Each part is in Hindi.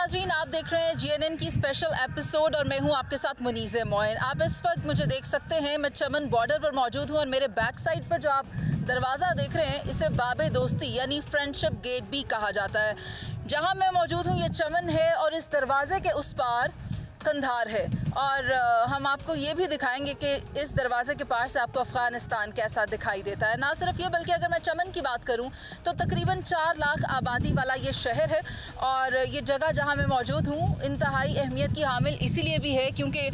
नाजरीन, आप देख रहे हैं GNN की स्पेशल एपिसोड और मैं हूं आपके साथ मुनीज़े मोइन। आप इस वक्त मुझे देख सकते हैं, मैं चमन बॉर्डर पर मौजूद हूं और मेरे बैक साइड पर जो आप दरवाज़ा देख रहे हैं इसे बाबे दोस्ती यानी फ्रेंडशिप गेट भी कहा जाता है। जहां मैं मौजूद हूं ये चमन है और इस दरवाज़े के उस पार कंधार है और हम आपको ये भी दिखाएंगे कि इस दरवाज़े के पार से आपको अफ़गानिस्तान कैसा दिखाई देता है। ना सिर्फ ये बल्कि अगर मैं चमन की बात करूं तो तकरीबन 4 लाख आबादी वाला ये शहर है और ये जगह जहां मैं मौजूद हूं इंतहाई अहमियत की हामिल इसीलिए भी है क्योंकि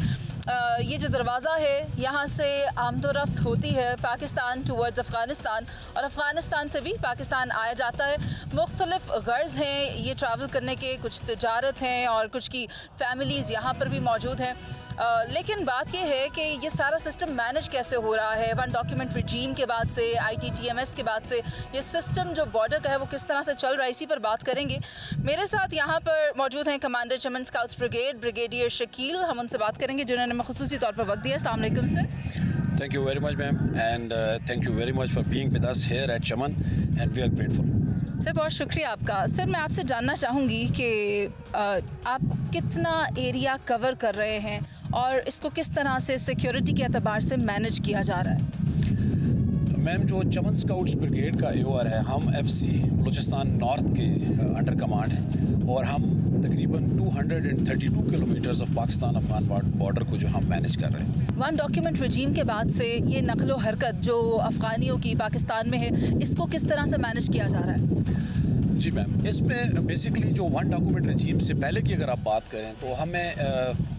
ये जो दरवाज़ा है यहाँ से आमदोरफ्त होती है पाकिस्तान टूवर्ड्स अफ़गानिस्तान और अफ़गानिस्तान से भी पाकिस्तान आया जाता है। मुख्तलिफ़ गर्ज़ हैं ये ट्रैवल करने के, कुछ तिजारत हैं और कुछ की फ़ैमिलीज़ यहाँ पर भी मौजूद हैं। लेकिन बात यह है कि ये सारा सिस्टम मैनेज कैसे हो रहा है। वन डॉक्यूमेंट रिजीम के बाद से, ITTMS के बाद से ये सिस्टम जो बॉर्डर का है वो किस तरह से चल रहा है, इसी पर बात करेंगे। मेरे साथ यहाँ पर मौजूद हैं कमांडर चमन स्काउट्स ब्रिगेड ब्रिगेडियर शकील। हम उनसे बात करेंगे जिन्होंने हमें खुसूसी तौर पर वक्त दिया। अस्सलाम वालेकुम sir. Thank you very much, ma'am, and thank you very much for being with us here at Chaman, and we are grateful. Sir बहुत शुक्रिया आपका। सर मैं आपसे जानना चाहूँगी कि आप कितना एरिया कवर कर रहे हैं और इसको किस तरह से सिक्योरिटी के एतबार से मैनेज किया जा रहा है। मैम, जो चमन स्काउट्स ब्रिगेड का AOR है, हम FC बलूचिस्तान नॉर्थ के अंडर कमांड हैं और हम तकरीबन 232 kilometres of Pakistan Afghan border को जो हम मैनेज कर रहे हैं। वन डॉक्यूमेंट रिजीम के बाद से ये नकलो हरकत जो अफ़गानियों की पाकिस्तान में है इसको किस तरह से मैनेज किया जा रहा है। जी मैम, इसमें बेसिकली जो वन डॉक्यूमेंट रजीम से पहले की अगर आप बात करें तो हमें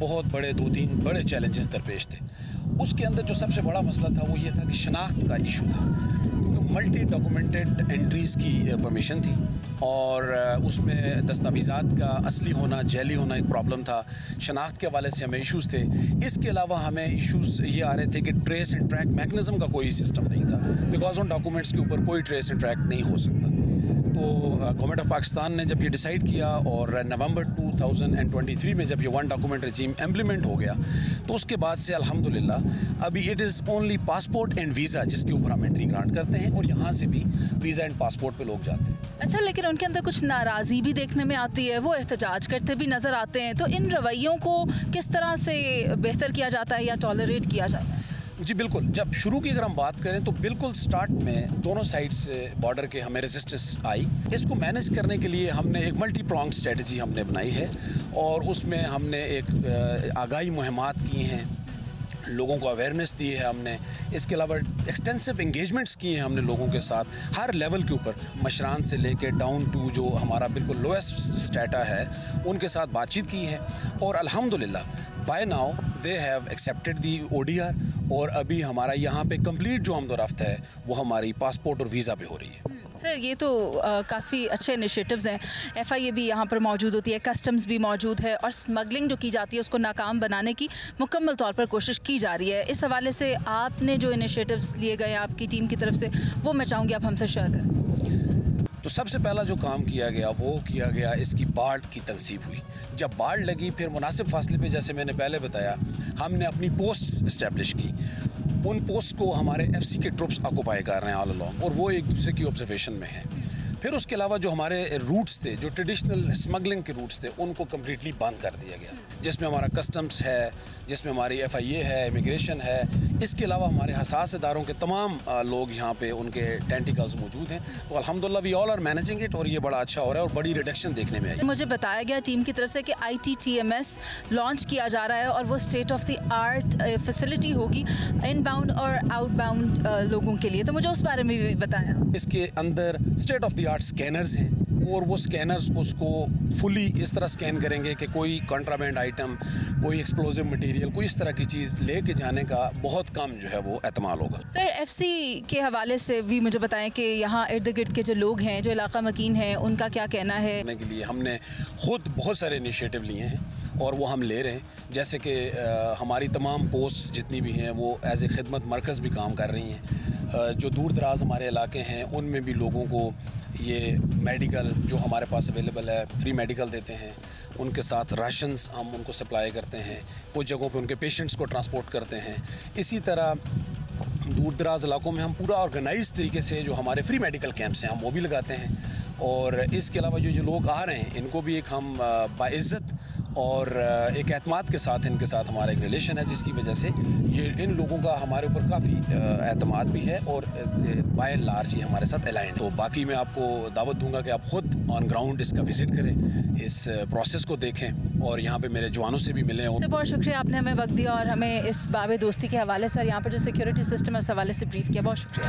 बहुत बड़े 2-3 बड़े चैलेंजेस दरपेश थे। उसके अंदर जो सबसे बड़ा मसला था वो ये था कि शनाख्त का इशू था, क्योंकि मल्टी डॉक्यूमेंटेड एंट्रीज़ की परमिशन थी और उसमें दस्तावेज़ात का असली होना जैली होना एक प्रॉब्लम था। शनाख्त के हवाले से हमें इश्यूज़ थे। इसके अलावा हमें इश्यूज़ ये आ रहे थे कि ट्रेस एंड ट्रैक मैकेनिज़्म का कोई सिस्टम नहीं था, बिकॉज उन डॉक्यूमेंट्स के ऊपर कोई ट्रेस एंड ट्रैक नहीं हो सकता। तो गवर्नमेंट ऑफ पाकिस्तान ने जब ये डिसाइड किया और नवंबर 2023 में जब ये वन डॉक्यूमेंट रजीम इम्प्लीमेंट हो गया तो उसके बाद से अल्हम्दुलिल्लाह अभी it is only passport and visa जिसके ऊपर हम एंट्री ग्रांट करते हैं और यहाँ से भी वीज़ा एंड पासपोर्ट पे लोग जाते हैं। अच्छा, लेकिन उनके अंदर कुछ नाराज़ी भी देखने में आती है, वो एहतजाज करते भी नज़र आते हैं, तो इन रवैयों को किस तरह से बेहतर किया जाता है या टॉलरेट किया जाता है। जी बिल्कुल, जब शुरू की अगर हम बात करें तो बिल्कुल स्टार्ट में दोनों साइड से बॉर्डर के हमें रेजिस्टेंस आई। इसको मैनेज करने के लिए हमने एक मल्टी प्रॉन्ग स्ट्रेटजी हमने बनाई है और उसमें हमने एक आगाही मुहिमात की हैं, लोगों को अवेयरनेस दी है हमने। इसके अलावा एक्सटेंसिव इंगेजमेंट्स किए हैं हमने लोगों के साथ हर लेवल के ऊपर, मशरान से लेके डाउन टू जो हमारा बिल्कुल लोएस्ट स्टेटा है उनके साथ बातचीत की है और अल्हम्दुलिल्लाह by now they have accepted the ODR और अभी हमारा यहाँ पे कंप्लीट जो आमदोरफ्त है वो हमारी पासपोर्ट और वीज़ा पे हो रही है। सर ये तो काफ़ी अच्छे इनिशिएटिव्स हैं। FIA भी यहाँ पर मौजूद होती है, कस्टम्स भी मौजूद है और स्मगलिंग जो की जाती है उसको नाकाम बनाने की मुकम्मल तौर पर कोशिश की जा रही है। इस हवाले से आपने जो इनिशिएटिव्स लिए गए आपकी टीम की तरफ से वो मैं चाहूँगी आप हमसे शेयर करें। तो सबसे पहला जो काम किया गया वो किया गया इसकी बाड़ की तनसीब हुई। जब बाड़ लगी फिर मुनासिब फासले पे, जैसे मैंने पहले बताया, हमने अपनी पोस्ट इस्टेब्लिश की। उन पोस्ट को हमारे FC के ट्रुप्स ऑक्यूपाई कर रहे हैं ऑल अलोंग और वो एक दूसरे की ऑब्जर्वेशन में हैं। फिर उसके अलावा जो हमारे रूट्स थे, जो ट्रेडिशनल स्मगलिंग के रूट्स थे, उनको कम्प्लीटली बंद कर दिया गया, जिसमें हमारा कस्टम्स है, जिसमें हमारी FIA है, इमिग्रेशन है। इसके अलावा हमारे हसास इदारों के तमाम लोग यहाँ पे उनके टेंटिकल्स मौजूद हैं। तो अल्हम्दुलिल्लाह we all are managing it और ये बड़ा अच्छा हो रहा है और बड़ी रिडक्शन देखने में आई। मुझे बताया गया टीम की तरफ से कि ITTMS लॉन्च किया जा रहा है और वो state of the art facility होगी इनबाउंड और आउटबाउंड लोगों के लिए, तो मुझे उस बारे में भी बताया। इसके अंदर state of the art scanners हैं और वो स्कैनर्स उसको फुली इस तरह स्कैन करेंगे कि कोई कॉन्ट्राबैंड आइटम, कोई एक्सप्लोजिव मटेरियल, कोई इस तरह की चीज़ लेके जाने का बहुत कम जो है वो एहतमाल होगा। सर FC के हवाले से भी मुझे बताएं कि यहाँ इर्द गिर्द के जो लोग हैं, जो इलाका मकीन हैं, उनका क्या कहना है। के लिए हमने खुद बहुत सारे इनिशिएटिव लिए हैं और वो हम ले रहे हैं, जैसे कि हमारी तमाम पोस्ट जितनी भी हैं वो एज ए खिदमत मरकज़ भी काम कर रही हैं। जो दूर दराज हमारे इलाके हैं उनमें भी लोगों को ये मेडिकल जो हमारे पास अवेलेबल है फ्री मेडिकल देते हैं, उनके साथ राशंस हम उनको सप्लाई करते हैं, कुछ जगहों पे उनके पेशेंट्स को ट्रांसपोर्ट करते हैं। इसी तरह दूर दराज इलाकों में हम पूरा ऑर्गेनाइज तरीके से जो हमारे फ्री मेडिकल कैंप्स हैं हम वो भी लगाते हैं और इसके अलावा जो लोग आ रहे हैं इनको भी एक हम बाइज़्ज़त और एक एतमाद के साथ इनके साथ हमारा एक रिलेशन है, जिसकी वजह से ये इन लोगों का हमारे ऊपर काफ़ी एतमाद भी है और बाय एंड लार्ज ये हमारे साथ अलाइन। तो बाकी मैं आपको दावत दूंगा कि आप ख़ुद ऑन ग्राउंड इसका विज़िट करें, इस प्रोसेस को देखें और यहाँ पे मेरे जवानों से भी मिलें। बहुत शुक्रिया, आपने हमें वक्त दिया और हमें इस बाबे दोस्ती के हवाले से और यहाँ पर जो सिक्योरिटी सिस्टम है उस हवाले से ब्रीफ किया। बहुत शुक्रिया।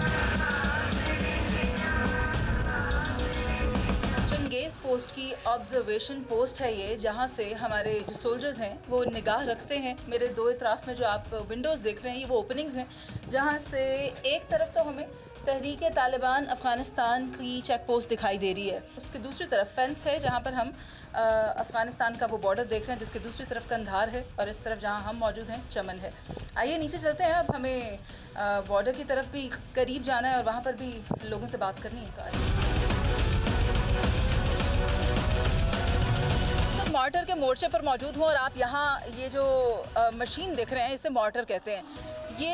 चंगेज़ पोस्ट की ऑब्जर्वेशन पोस्ट है ये, जहाँ से हमारे जो सोल्जर्स हैं वो निगाह रखते हैं। मेरे दो इतराफ़ में जो आप विंडोज़ देख रहे हैं ये वो ओपनिंग्स हैं, जहाँ से एक तरफ तो हमें तहरीक तालिबान अफ़गानिस्तान की चेक पोस्ट दिखाई दे रही है, उसके दूसरी तरफ फेंस है जहाँ पर हम अफ़गानिस्तान का वो बॉर्डर देख रहे हैं, जिसके दूसरी तरफ कंधार है और इस तरफ जहाँ हम मौजूद हैं चमन है। आइए नीचे चलते हैं, अब हमें बॉर्डर की तरफ भी करीब जाना है और वहाँ पर भी लोगों से बात करनी है। तो आइए मॉर्टर के मोर्चे पर मौजूद हूँ और आप यहाँ ये जो मशीन देख रहे हैं इसे मॉर्टर कहते हैं। ये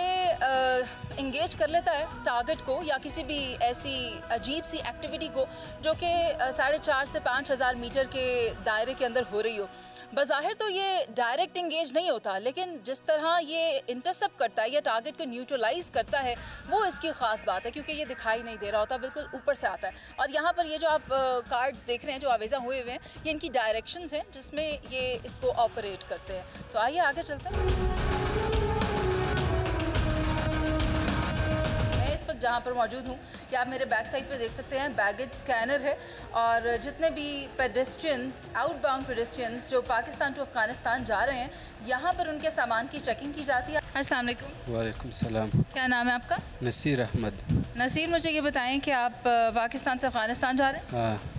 इंगेज कर लेता है टारगेट को या किसी भी ऐसी अजीब सी एक्टिविटी को जो कि 4,500 से 5,000 मीटर के दायरे के अंदर हो रही हो। बज़ाहिर तो ये डायरेक्ट इंगेज नहीं होता, लेकिन जिस तरह ये इंटरसेप्ट करता है या टारगेट को न्यूट्रलाइज करता है वो इसकी ख़ास बात है, क्योंकि ये दिखाई नहीं दे रहा होता, बिल्कुल ऊपर से आता है। और यहाँ पर ये जो आप कार्ड्स देख रहे हैं जो आवेज़ा हुए हुए हैं, ये इनकी डायरेक्शंस हैं जिसमें ये इसको ऑपरेट करते हैं। तो आइए आगे चलते हैं। इस वक्त जहाँ पर मौजूद हूँ या आप मेरे बैक साइड पे देख सकते हैं बैगेज स्कैनर है और जितने भी पेडेस्ट्रियंस, आउटबाउंड पेडेस्ट्रियंस जो पाकिस्तान टू अफगानिस्तान जा रहे हैं, यहाँ पर उनके सामान की चेकिंग की जाती है। अस्सलाम वालेकुम। वालेकुम सलाम। क्या नाम है आपका? नसीर अहमद। नसीर, मुझे ये बताएं कि आप पाकिस्तान से अफगानिस्तान जा रहे हैं? हाँ।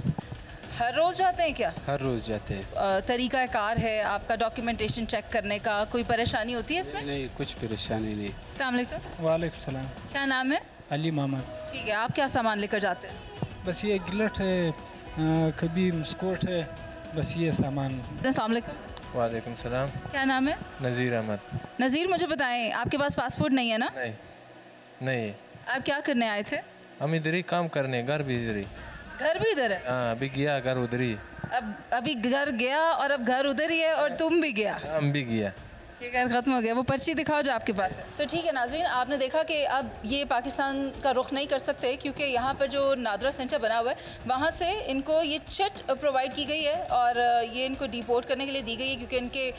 हर रोज़ जाते हैं क्या? हर रोज़ जाते हैं। तरीका कार है आपका डॉक्यूमेंटेशन चेक करने का, कोई परेशानी होती है इसमें? नहीं, कुछ परेशानी नहीं। अस्सलाम वालेकुम। वालेकुम सलाम। क्या नाम है? अली मोहम्मद। ठीक है, आप क्या सामान लेकर जाते हैं? बस ये गिलट है, कभी मुस्कोट है, बस ये सामान। अस्सलाम वालेकुम। वालेकुम सलाम। क्या नाम है? नज़ीर अहमद। नज़ीर, मुझे बताएं आपके पास पासपोर्ट नहीं है ना? नहीं। आप क्या करने आए थे? हम इधर ही काम करने, घर भी इधर ही। घर भी इधर है? हाँ, अभी गया घर उधर ही। अभी घर गया और अब घर उधर ही है और तुम भी गया? हम भी गया। ये घर ख़त्म हो गया। वो पर्ची दिखाओ जो आपके पास है। तो ठीक है नाज़रीन, आपने देखा कि अब ये पाकिस्तान का रुख नहीं कर सकते क्योंकि यहाँ पर जो नादरा सेंटर बना हुआ है वहाँ से इनको ये चिट प्रोवाइड की गई है और ये इनको डिपोर्ट करने के लिए दी गई है क्योंकि इनके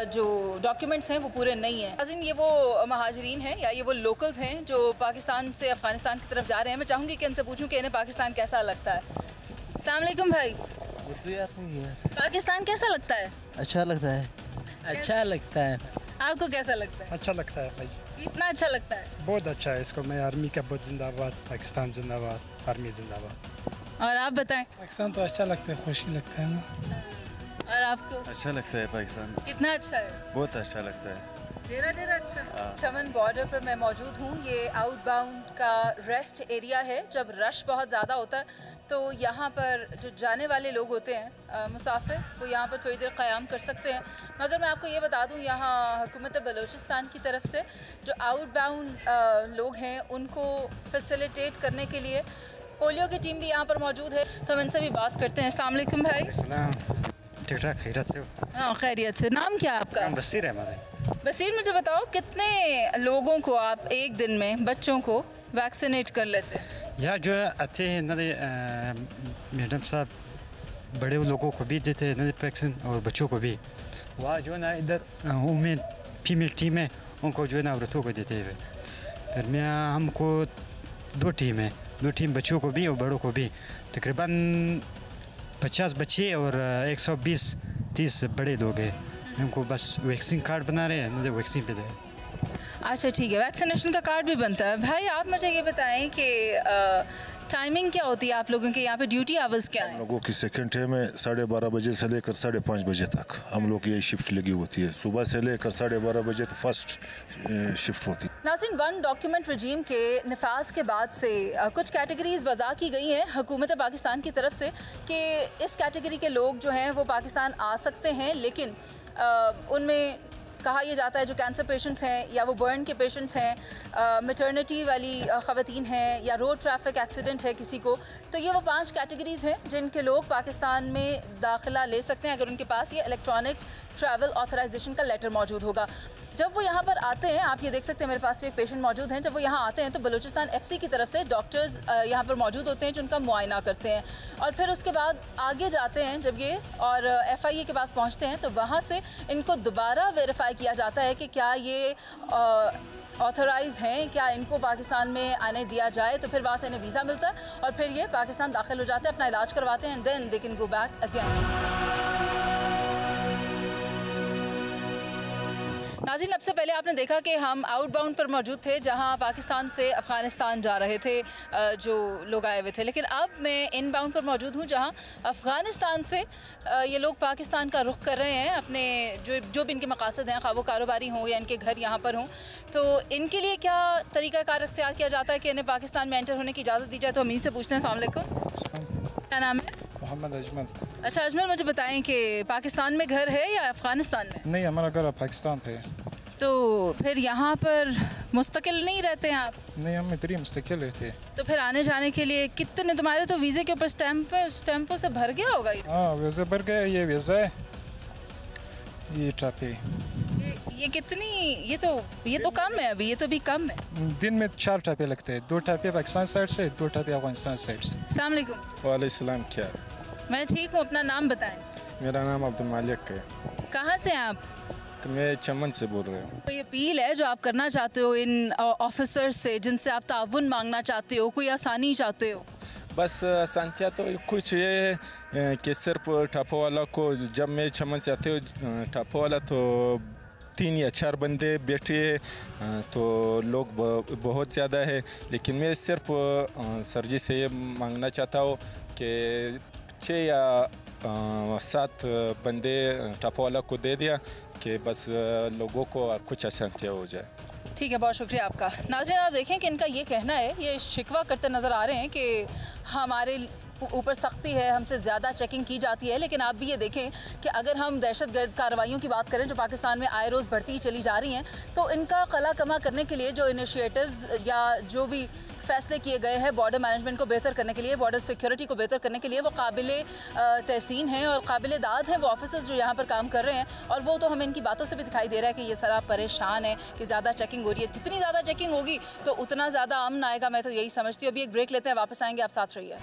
जो डॉक्यूमेंट्स हैं वो पूरे नहीं हैं। नाज़रीन, ये वो महाजरीन हैं या ये वो लोकल्स हैं जो पाकिस्तान से अफ़गानिस्तान की तरफ जा रहे हैं। मैं चाहूँगी कि इनसे पूछूँ कि इन्हें पाकिस्तान कैसा लगता है। अस्सलाम वालेकुम भाई। पाकिस्तान कैसा लगता है? अच्छा लगता है। अच्छा लगता है। आपको कैसा लगता है? अच्छा लगता है भाई। इतना अच्छा लगता है? बहुत अच्छा है इसको। मैं आर्मी का बहुत जिंदाबाद, पाकिस्तान जिंदाबाद, आर्मी जिंदाबाद। और आप बताएं? पाकिस्तान तो अच्छा लगता है, खुशी लगता है ना। और आपको? अच्छा लगता है पाकिस्तान। कितना अच्छा है? बहुत अच्छा लगता है। डेरा अच्छा। चमन बॉर्डर पर मैं मौजूद हूँ। ये आउटबाउंड का रेस्ट एरिया है। जब रश बहुत ज़्यादा होता है तो यहाँ पर जो जाने वाले लोग होते हैं मुसाफिर, वो यहाँ पर थोड़ी देर क़याम कर सकते हैं। मगर मैं आपको ये बता दूँ, यहाँ हुकूमत बलूचिस्तान की तरफ से जो आउटबाउंड लोग हैं उनको फैसिलिटेट करने के लिए पोलियो की टीम भी यहाँ पर मौजूद है। तो हम इनसे भी बात करते हैं। अस्सलाम वालेकुम भाई। ठीक ठाक, खैरियत से? हाँ खैरियत से। नाम क्या आपका? बसीर अहमद। बसीर, मुझे बताओ कितने लोगों को आप एक दिन में, बच्चों को वैक्सीनेट कर लेते हैं? यहाँ जो आते हैं ना मैडम साहब, बड़े लोगों को भी देते हैं वैक्सीन और बच्चों को भी। वहाँ जो है ना इधर वुमेन फीमेल टीम है, उनको जो है ना औरतों को देते हैं। फिर मैं हमको दो टीम है, दो टीम बच्चों को भी और बड़ों को भी। तकरीबन 50 बच्चे और 120-30 बड़े लोग हैं। उनको बस वैक्सीन कार्ड बना रहे हैं, वैक्सीन पे दे। अच्छा ठीक है, वैक्सीनेशन का कार्ड भी बनता है। भाई आप मुझे ये बताएं कि टाइमिंग क्या होती है आप लोगों के यहाँ पे? ड्यूटी आवर्स क्या है? लोगों की सेकंड टाइम है 12:30 बजे से लेकर 5:30 बजे तक हम लोग की ये शिफ्ट लगी होती है। सुबह से लेकर 12:30 बजे तो फर्स्ट शिफ्ट होती है। नाज़रीन, वन डॉक्यूमेंट रजीम के निफाज के बाद से कुछ कैटेगरीज वज़ा की गई हैं हुकूमत पाकिस्तान की तरफ से कि इस कैटेगरी के लोग जो हैं वो पाकिस्तान आ सकते हैं, लेकिन उनमें कहा यह जाता है जो कैंसर पेशेंट्स हैं या वो बर्न के पेशेंट्स हैं, मैटरनिटी वाली ख़वातीन हैं या रोड ट्रैफिक एक्सीडेंट है किसी को, तो ये वो 5 कैटेगरीज़ हैं जिनके लोग पाकिस्तान में दाखिला ले सकते हैं अगर उनके पास ये इलेक्ट्रॉनिक ट्रैवल ऑथराइजेशन का लेटर मौजूद होगा। जब वो यहाँ पर आते हैं, आप ये देख सकते हैं मेरे पास भी एक पेशेंट मौजूद हैं, जब वो यहाँ आते हैं तो बलूचिस्तान FC की तरफ से डॉक्टर्स यहाँ पर मौजूद होते हैं जो उनका मुआयना करते हैं और फिर उसके बाद आगे जाते हैं जब ये और FIA के पास पहुँचते हैं तो वहाँ से इनको दोबारा वेरीफाई किया जाता है कि क्या ये ऑथराइज हैं, क्या इनको पाकिस्तान में आने दिया जाए, तो फिर वहाँ से इन्हें वीज़ा मिलता है और फिर ये पाकिस्तान दाखिल हो जाते हैं, अपना इलाज करवाते हैं, then they can go back again. नाज़रीन, अब से पहले आपने देखा कि हम आउटबाउंड पर मौजूद थे जहां पाकिस्तान से अफ़गानिस्तान जा रहे थे जो लोग आए हुए थे, लेकिन अब मैं इनबाउंड पर मौजूद हूं जहां अफ़गानिस्तान से ये लोग पाकिस्तान का रुख कर रहे हैं अपने जो भी इनके मकासद हैं, खा वो कारोबारी हों या इनके घर यहाँ पर हों, तो इनके लिए क्या तरीक़ाकार इख्तियार किया जाता है कि इन्हें पाकिस्तान में एंटर होने की इजाज़त दी जाए। तो हम इनसे पूछते हैं। अस्सलाम वालेकुम, क्या नाम है? मोहम्मद अजमल। अच्छा अजमल, मुझे बताएं कि पाकिस्तान में घर है या अफ़गानिस्तान में? नहीं, हमारा घर पाकिस्तान पे है। तो फिर यहाँ पर मुस्तकिल नहीं रहते हैं आप? नहीं, हम इतनी मुस्तकिल रहते हैं। तो फिर आने जाने के लिए कितने, तुम्हारे तो वीज़े के ऊपर स्टैंपों से भर गया होगा ये? हाँ, वीज़ा भर गया। ये वीज़ा है, ये टापे। ये कितनी, ये तो कम है अभी, ये तो भी कम है। दिन में 4 टापे लगते हैं, 2 टापे पाकिस्तान साइड से, 2 टापे अफगानिस्तान साइड से। अस्सलाम वालेकुम। वालेकुम, क्या? मैं ठीक हूँ, अपना नाम बताएं। मेरा नाम अब्दुल मालिक है। कहाँ से हैं आप? मैं चमन से बोल रहा हूँ। कोई अपील है जो आप करना चाहते हो इन ऑफिसर से जिनसे आप ताउन मांगना चाहते हो, कोई आसानी चाहते हो? बस आसानियाँ तो कुछ ये कि सिर्फ टापो वाला को, जब मैं चमन से आते हो टापो वाला तो 3 या 4 बंदे बैठे तो लोग बहुत ज़्यादा है, लेकिन मैं सिर्फ सर जी से ये मांगना चाहता हूँ कि 6 या 7 बंदे टापो वाला को दे दिया कि बस लोगों को कुछ आसानियाँ हो जाए। ठीक है, बहुत शुक्रिया आपका। नाज़रीन, आप देखें कि इनका ये कहना है, ये शिकवा करते नज़र आ रहे हैं कि हमारे ऊपर सख्ती है, हमसे ज़्यादा चेकिंग की जाती है, लेकिन आप भी ये देखें कि अगर हम दहशतगर्द कार्रवाइयों की बात करें जो पाकिस्तान में आए रोज़ बढ़ती चली जा रही हैं, तो इनका कला कमा करने के लिए जो इनिशिएटिव्स या जो भी फ़ैसले किए गए हैं बॉर्डर मैनेजमेंट को बेहतर करने के लिए, बॉर्डर सिक्योरिटी को बेहतर करने के लिए, वो काबिले तहसीन हैं और काबिले दाद हैं वो ऑफिसर्स जो यहाँ पर काम कर रहे हैं। और वो तो हमें इनकी बातों से भी दिखाई दे रहा है कि ये सारा परेशान है कि ज़्यादा चेकिंग हो रही है। जितनी ज़्यादा चेकिंग होगी तो उतना ज़्यादा अमन आएगा, मैं तो यही समझती हूँ। अभी एक ब्रेक लेते हैं, वापस आएंगे, आप साथ रहिए।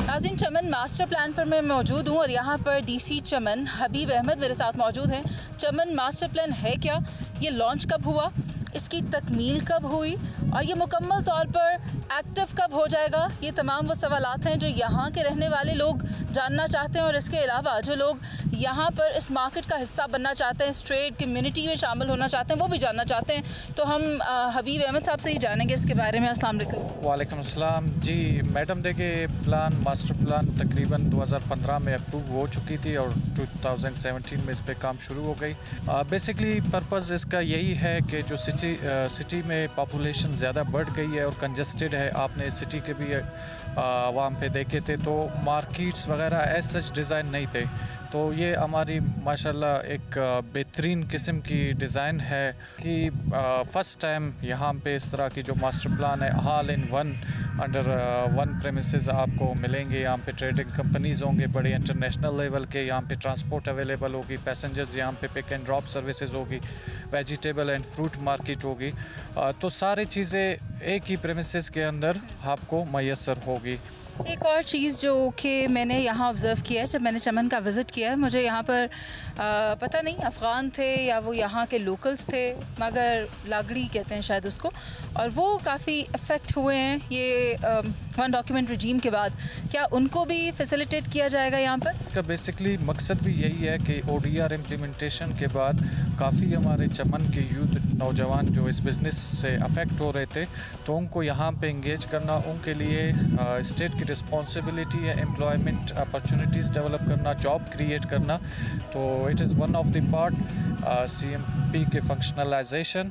नाज़रीन, चमन मास्टर प्लान पर मैं मौजूद हूँ और यहाँ पर DC चमन हबीब अहमद मेरे साथ मौजूद हैं। चमन मास्टर प्लान है क्या, ये लॉन्च कब हुआ, इसकी तकमील कब हुई और ये मुकम्मल तौर पर एक्टिव कब हो जाएगा, ये तमाम वो सवालात हैं जो यहाँ के रहने वाले लोग जानना चाहते हैं और इसके अलावा जो लोग यहाँ पर इस मार्केट का हिस्सा बनना चाहते हैं, इस ट्रेड कम्युनिटी में शामिल होना चाहते हैं, वो भी जानना चाहते हैं। तो हम हबीब अहमद साहब से ही जानेंगे इसके बारे में। अस्सलाम वालेकुम। वालेकुम अस्सलाम। जी मैडम, देखिए मास्टर प्लान तकरीबन 2015 में अप्रूव हो चुकी थी और 2017 में इस पर काम शुरू हो गई। बेसिकली पर्पज़ इसका यही है कि जो सिटी में पॉपुलेशन ज़्यादा बढ़ गई है और कंजस्टेड है, आपने सिटी के भी आवाम पे देखे थे, तो मार्केट्स वगैरह एज सच डिज़ाइन नहीं थे। तो ये हमारी माशाल्लाह एक बेहतरीन किस्म की डिज़ाइन है कि फ़र्स्ट टाइम यहाँ पे इस तरह की जो मास्टर प्लान है all in one under one premises आपको मिलेंगे। यहाँ पे ट्रेडिंग कंपनीज़ होंगे बड़े इंटरनेशनल लेवल के, यहाँ पे ट्रांसपोर्ट अवेलेबल होगी, पैसेंजर्स यहाँ पे पिक एंड ड्रॉप सर्विसेज होगी, वेजिटेबल एंड फ्रूट मार्केट होगी। तो सारी चीज़ें एक ही प्रेमिसेस के अंदर आपको मैसर होगी। एक और चीज़ जो कि मैंने यहाँ ऑब्ज़र्व किया है जब मैंने चमन का विज़िट किया है, मुझे यहाँ पर पता नहीं अफ़गान थे या वो यहाँ के लोकल्स थे, मगर लागड़ी कहते हैं शायद उसको, और वो काफ़ी अफेक्ट हुए हैं ये वन डॉक्यूमेंट रजीम के बाद। क्या उनको भी फैसिलिटेट किया जाएगा यहाँ पर? का बेसिकली मकसद भी यही है कि ODR इम्प्लीमेंटेशन के बाद काफ़ी हमारे चमन के यूथ नौजवान जो इस बिज़नेस से अफेक्ट हो रहे थे, तो उनको यहाँ पे इंगेज करना, उनके लिए स्टेट की रिस्पॉन्सिबिलिटी है एम्प्लॉयमेंट अपॉर्चुनिटीज़ डेवलप करना, जॉब क्रिएट करना। तो it is one of the part CMP के फंक्शनलाइजेशन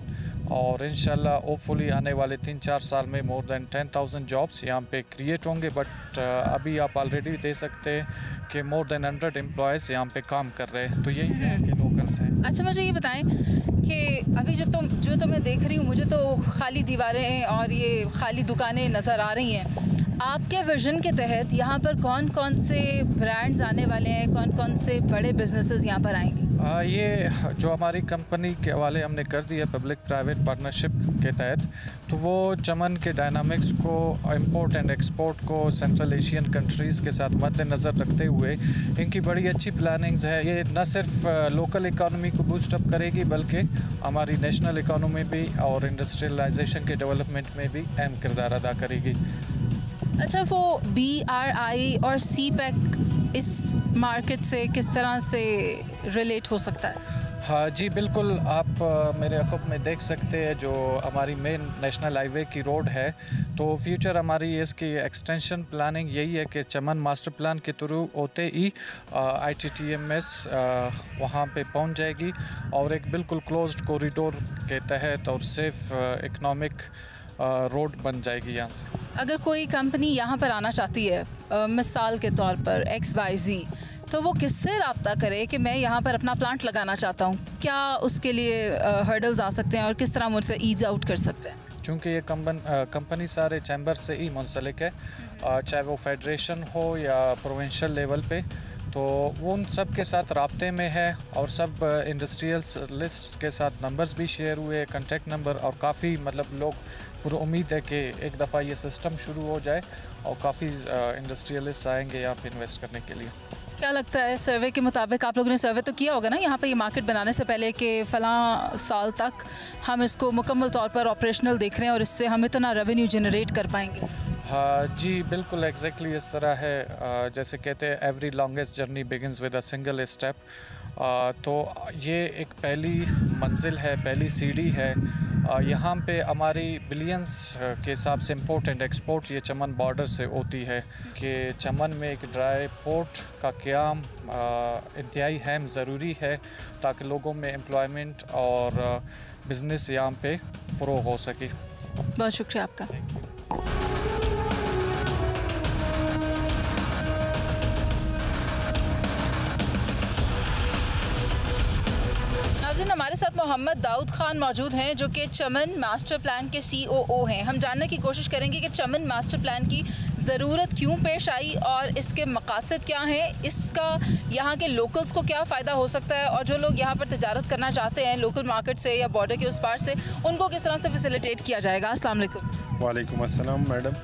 और इंशाल्लाह होपफुली आने वाले 3-4 साल में मोर देन 10,000 जॉब्स यहाँ पे क्रिएट होंगे। बट अभी आप ऑलरेडी दे सकते हैं कि मोर देन 100 एम्प्लॉयज़ यहाँ पे काम कर रहे हैं, तो यही है कि लोकल्स हैं। अच्छा, मुझे ये बताएं कि अभी जो मैं देख रही हूँ, मुझे तो खाली दीवारें और ये खाली दुकानें नज़र आ रही हैं। आपके विज़न के तहत यहाँ पर कौन कौन से ब्रांड्स आने वाले हैं, कौन कौन से बड़े बिजनेसेस यहाँ पर आएंगे? ये जो हमारी कंपनी के हवाले हमने कर दिया पब्लिक प्राइवेट पार्टनरशिप के तहत, तो वो चमन के डायनामिक्स को, इंपोर्ट एंड एक्सपोर्ट को सेंट्रल एशियन कंट्रीज़ के साथ मद्देनज़र रखते हुए इनकी बड़ी अच्छी प्लानिंग्स है। ये न सिर्फ लोकल इकानमी को बूस्ट अप करेगी बल्कि हमारी नेशनल इकानमी भी और इंडस्ट्रियलाइजेशन के डेवलपमेंट में भी अहम किरदार अदा करेगी। अच्छा, वो BRI और CPEC इस मार्केट से किस तरह से रिलेट हो सकता है? हाँ जी, बिल्कुल। आप मेरे अकुब में देख सकते हैं जो हमारी मेन नेशनल हाईवे की रोड है, तो फ्यूचर हमारी इसकी एक्सटेंशन प्लानिंग यही है कि चमन मास्टर प्लान के थ्रू होते ही ITTMS वहाँ पे पहुँच जाएगी और एक बिल्कुल क्लोज्ड कॉरिडोर के तहत और सेफ इकनॉमिक रोड बन जाएगी यहाँ से। अगर कोई कंपनी यहाँ पर आना चाहती है, मिसाल के तौर पर XYZ, तो वो किससे रब्ता करे कि मैं यहाँ पर अपना प्लांट लगाना चाहता हूँ? क्या उसके लिए हर्डल्स आ सकते हैं और किस तरह मुझसे ईज आउट कर सकते हैं? चूँकि ये कंपनी सारे चैम्बर से ही मुंसलिक है, चाहे वो फेडरेशन हो या प्रोविंशियल लेवल पे, तो वो उन सब के साथ राब्ते में है और सब इंडस्ट्रियलिस्ट्स के साथ नंबर्स भी शेयर हुए, कॉन्टेक्ट नंबर, और काफ़ी मतलब लोग पूरी उम्मीद है कि एक दफ़ा ये सिस्टम शुरू हो जाए और काफ़ी इंडस्ट्रियलिस्ट आएंगे यहाँ पे इन्वेस्ट करने के लिए। क्या लगता है, सर्वे के मुताबिक, आप लोगों ने सर्वे तो किया होगा ना यहाँ पे ये मार्केट बनाने से पहले, कि फ़लाँ साल तक हम इसको मुकम्मल तौर पर ऑपरेशनल देख रहे हैं और इससे हम इतना रेवेन्यू जनरेट कर पाएंगे? हाँ जी, बिल्कुल एग्जैक्टली इस तरह है। जैसे कहते हैं every longest journey begins with a single step. तो ये एक पहली मंजिल है, पहली सीढ़ी है। यहाँ पे हमारी बिलियंस के हिसाब से इंपोर्ट एंड एक्सपोर्ट ये चमन बॉर्डर से होती है कि चमन में एक ड्राई पोर्ट का क़याम इंतहाई अहम ज़रूरी है ताकि लोगों में एम्प्लॉयमेंट और बिज़नेस यहाँ पे फ़रोग़ हो सके। बहुत शुक्रिया आपका। हमारे साथ मोहम्मद दाऊद खान मौजूद हैं जो कि चमन मास्टर प्लान के COO हैं। हम जानने की कोशिश करेंगे कि चमन मास्टर प्लान की ज़रूरत क्यों पेश आई और इसके मकासद क्या हैं, इसका यहाँ के लोकल्स को क्या फ़ायदा हो सकता है और जो लोग यहाँ पर तिजारत करना चाहते हैं लोकल मार्केट से या बॉर्डर के उस पार से, उनको किस तरह से फैसिलिटेट किया जाएगा। अस्सलाम वालेकुम। वालेकुम अस्सलाम मैडम।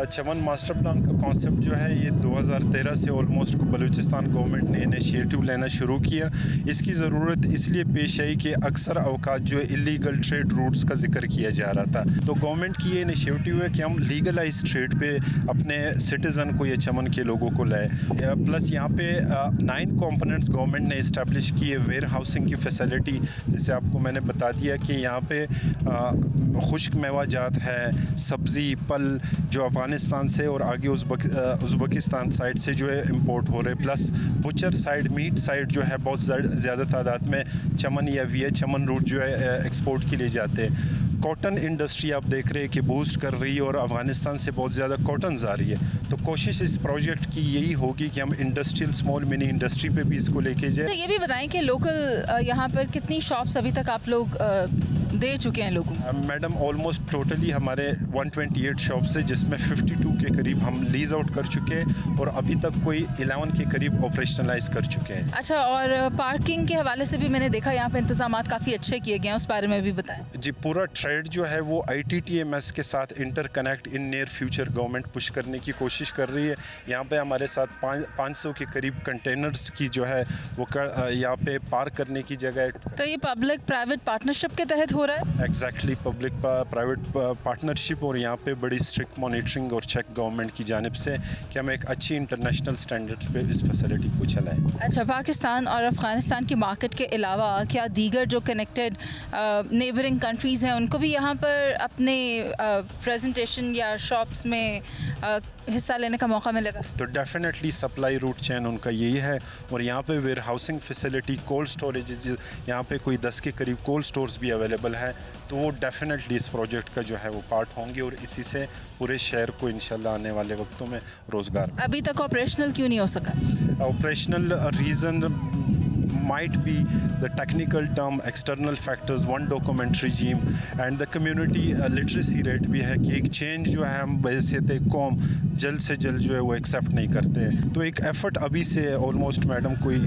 चमन मास्टर प्लान का कॉन्सेप्ट जो है ये 2013 से ऑलमोस्ट बलूचिस्तान गवर्नमेंट ने इनिशिएटिव लेना शुरू किया। इसकी ज़रूरत इसलिए पेश आई कि अक्सर अवकात जो है इलीगल ट्रेड रूट्स का जिक्र किया जा रहा था, तो गवर्नमेंट की ये इनिशिएटिव है कि हम लीगलाइज ट्रेड पे अपने सिटीज़न को या चमन के लोगों को लाए। प्लस यहाँ पे 9 कंपोनेंट्स गवर्नमेंट ने इस्टेब्लिश किए। वेयर हाउसिंग की फैसिलिटी, जैसे आपको मैंने बता दिया कि यहाँ पे खुश्क मेवाजात है, सब्ज़ी फल जो अफ़गानिस्तान से और आगे उज़्बेकिस्तान साइड से जो है इंपोर्ट हो रहे, plus butcher side, meat side जो है बहुत ज़्यादा तादाद में चमन या VI चमन रूट जो है एक्सपोर्ट के लिए जाते हैं। कॉटन इंडस्ट्री आप देख रहे हैं कि बूस्ट कर रही है और अफ़गानिस्तान से बहुत ज़्यादा कॉटन आ रही है, तो कोशिश इस प्रोजेक्ट की यही होगी कि हम इंडस्ट्रियल स्मॉल मिनी इंडस्ट्री पे भी इसको लेके जाए। तो ये भी बताएं कि लोकल यहाँ पर कितनी शॉप्स अभी तक आप लोग दे चुके हैं लोगों को? मैडम ऑलमोस्ट टोटली हमारे 128 शॉप्स है जिसमें 52 के करीब हम लीज आउट कर चुके हैं और अभी तक कोई 11 के करीब ऑपरेशनलाइज कर चुके हैं। अच्छा, और पार्किंग के हवाले से भी मैंने देखा यहाँ पे इंतजाम काफ़ी अच्छे किए गए हैं, उस बारे में भी बताएं। जी, पूरा ट्रेड जो है वो ITTMS के साथ interconnect in near future government push करने की कोशिश कर रही है। यहाँ पे हमारे साथ 500 के करीब कंटेनर्स की जो है वो यहाँ पे पार्क करने की जगह है। तो ये पब्लिक प्राइवेट पार्टनरशिप के तहत हो रहा है? एग्जैक्टली, पब्लिक प्राइवेट पार्टनरशिप, और यहाँ पे बड़ी स्ट्रिक्ट मॉनिटरिंग और चेक गवर्नमेंट की जानिब से कि हम एक अच्छी इंटरनेशनल स्टैंडर्ड्स पे इस फैसिलिटी को चलाएं। अच्छा, पाकिस्तान और अफ़गानिस्तान की मार्केट के अलावा क्या दीगर जो कनेक्टेड नेबरिंग कंट्रीज़ हैं उनको भी यहाँ पर अपने प्रेजेंटेशन या शॉप्स में हिस्सा लेने का मौका मिलेगा? तो डेफिनेटली सप्लाई रूट चेन उनका यही है। और यहाँ पे warehousing facility, cold storage, यहाँ पे कोई 10 के करीब कोल्ड स्टोर्स भी अवेलेबल है, तो वो डेफिनेटली इस प्रोजेक्ट का जो है वो पार्ट होंगे और इसी से पूरे शहर को इंशाल्लाह आने वाले वक्तों में रोज़गार। अभी तक ऑपरेशनल क्यों नहीं हो सका? Operational reason might be the technical term, external factors, one document regime and the community literacy rate भी है कि एक चेंज जो है हम बहैसियत कौम जल्द से जल्द जो है वो एक्सेप्ट नहीं करते हैं। तो एक एफर्ट अभी से ऑलमोस्ट मैडम कोई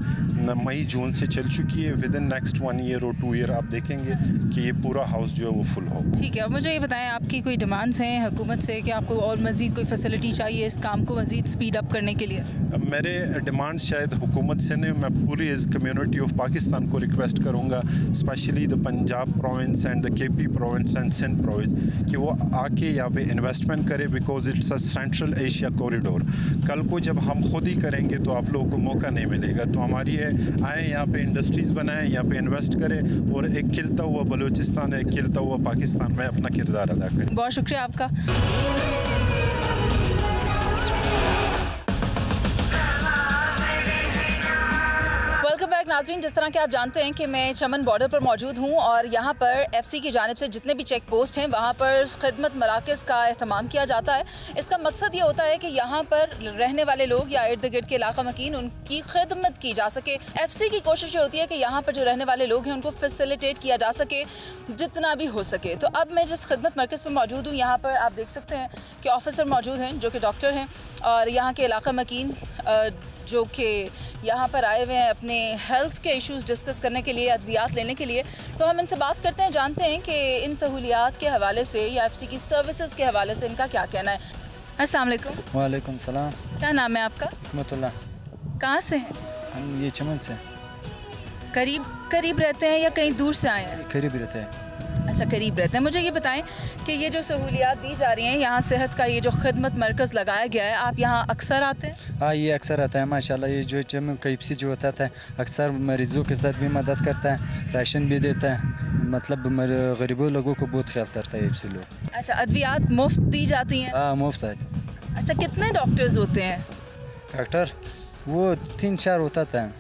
मई जून से चल चुकी है। विद इन नेक्स्ट 1 ईयर और 2 ईयर आप देखेंगे कि ये पूरा हाउस जो है वो फुल हो। ठीक है, अब मुझे ये बताएं आपकी कोई डिमांड्स हैं हुकूमत से कि आपको और मज़ीद कोई फैसिलिटी चाहिए इस काम को मज़ीद स्पीड अप करने के लिए? मेरे डिमांड्स शायद हुकूमत से नहीं, मैं पूरी इस कम्युनिटी ऑफ पाकिस्तान को रिक्वेस्ट करूँगा, specially the Punjab province and the KP province and Sindh province, कि वो आके यहाँ पे इन्वेस्टमेंट करे because it's a central Asia corridor. कल को जब हम खुद ही करेंगे तो आप लोगों को मौका नहीं मिलेगा। तो हमारी है आए यहाँ पे इंडस्ट्रीज़ बनाएं, यहाँ पे इन्वेस्ट करें और एक खिलता हुआ बलूचिस्तान है, खिलता हुआ पाकिस्तान में अपना किरदार अदा करें। बहुत शुक्रिया आपका। वेलकम बैक नाज़रीन, जिस तरह के आप जानते हैं कि मैं चमन बॉर्डर पर मौजूद हूं और यहाँ पर एफसी की जानिब से जितने भी चेक पोस्ट हैं वहाँ पर खिदमत मराकज़ का अहतमाम किया जाता है। इसका मकसद ये होता है कि यहाँ पर रहने वाले लोग या इर्द गिर्द के इलाका मकीन उनकी खिदमत की जा सके। एफसी की कोशिश ये होती है कि यहाँ पर जो रहने वाले लोग हैं उनको फैसिलिटेट किया जा सके जितना भी हो सके। तो अब मैं जिस खिदमत मरकज़ पर मौजूद हूँ यहाँ पर आप देख सकते हैं कि ऑफिसर मौजूद हैं जो कि डॉक्टर हैं और यहाँ के इलाका मकीन जो कि यहाँ पर आए हुए हैं अपने हेल्थ के इश्यूज़ डिस्कस करने के लिए, अद्वियात लेने के लिए। तो हम इनसे बात करते हैं, जानते हैं कि इन सहूलियात के हवाले से या एफसी की सर्विसेज के हवाले से इनका क्या कहना है। अस्सलाम वालेकुम। वालेकुम सलाम। क्या नाम है आपका? हिकमतुल्लाह। कहाँ से हैं? हम ये चमन से। करीब रहते हैं या कहीं दूर से आए हैं? करीब रहते हैं। अच्छा, करीब रहते हैं। मुझे ये बताएं कि ये जो सहूलियात दी जा रही हैं यहाँ सेहत का ये जो खिदमत मरकज़ लगाया गया है, आप यहाँ अक्सर आते हैं? हाँ, ये अक्सर आता है माशाल्लाह। ये जो चमन कैप्सी जो होता है अक्सर मरीज़ों के साथ भी मदद करता है, राशन भी देता है, मतलब गरीबों लोगों को बहुत ख्याल करता है एफसी लोग। अच्छा, अद्वियात मुफ्त दी जाती हैं? हाँ, मुफ्त है। अच्छा, कितने डॉक्टर्स होते हैं? डॉक्टर वो 3-4 होता है,